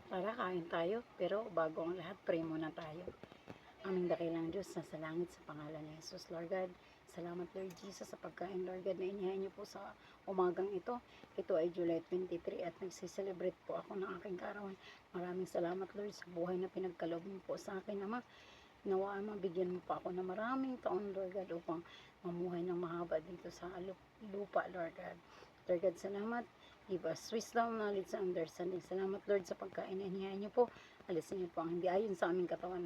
Tara, kain tayo. Pero bago ang lahat, pray muna tayo. Aming dakilang Diyos na sa langit, sa pangalan ni Jesus, Lord God. Salamat, Lord Jesus, sa pagkain, Lord God, na inihain niyo po sa umagang ito. Ito ay July 23 at nagsiselebrate po ako ng aking kaarawan. Maraming salamat, Lord, sa buhay na pinagkaloob niyo po sa akin, Ama. Nawaan mabigyan mo pa ako ng maraming taon, Lord God, upang mamuhay ng mahaba dito sa lupa, Lord God. Lord God, salamat. Give us wisdom, knowledge, and understanding. Salamat, Lord, sa pagkain na inihain niyo po. Alisin niyo po ang hindi ayon sa aming katawan.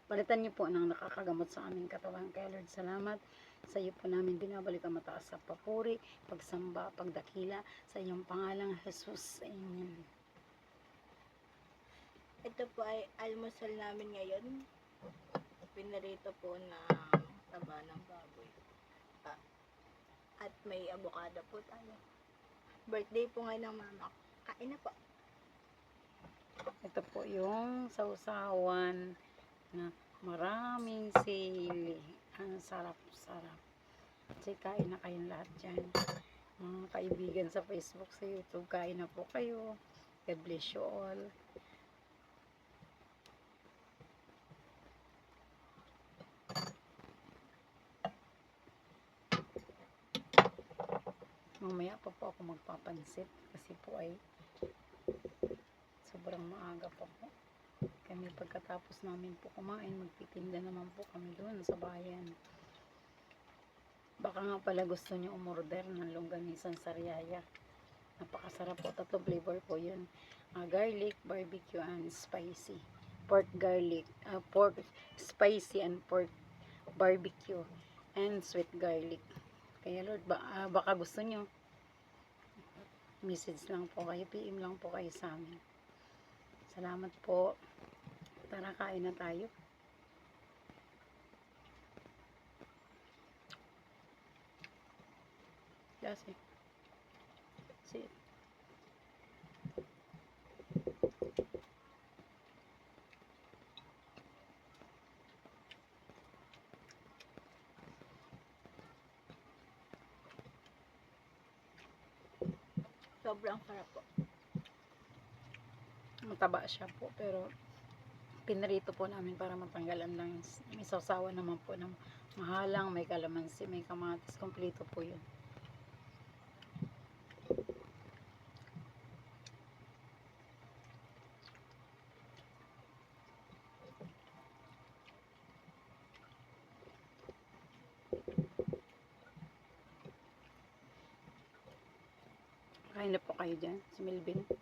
Palitan niyo po ng nakakagamot sa aming katawan. Kaya, Lord, salamat. Sa iyo po namin binabalik ang mataas sa papuri, pagsamba, pagdakila sa iyong pangalang Jesus. Amen. Ito po ay almusal namin ngayon. Pinarito po na taba ng baboy. At may avocado po tayo. Birthday po ngayon ng mama ko. Kain na po. Ito po yung sausawan na maraming sili. Ang sarap-sarap. Kasi kain na kayong lahat dyan. Mga kaibigan sa Facebook, sa YouTube, kain na po kayo. God bless you all. Mamaya pa po ako magpapansit kasi po ay sobrang maaga pa po. Kami pagkatapos namin po kumain, magtitinda naman po kami doon sa bayan. Baka nga pala gusto nyo umorder ng longganisang sariaya. Napakasarap po. 3 flavor po yun. Garlic, barbecue, and spicy. Pork garlic, pork spicy and pork barbecue and sweet garlic. Kaya Lord, baka gusto nyo. Message lang po kayo, PM lang po kayo sa amin. Salamat po. Tara, kain na tayo. Kasi, see. Sobrang sarap po. Mataba siya po, pero pinarito po namin para matanggalan lang. May sausawan naman po ng mahalang, may kalamansi, may kamatis, kompleto po yun. Kain na po kayo dyan, si Melvin.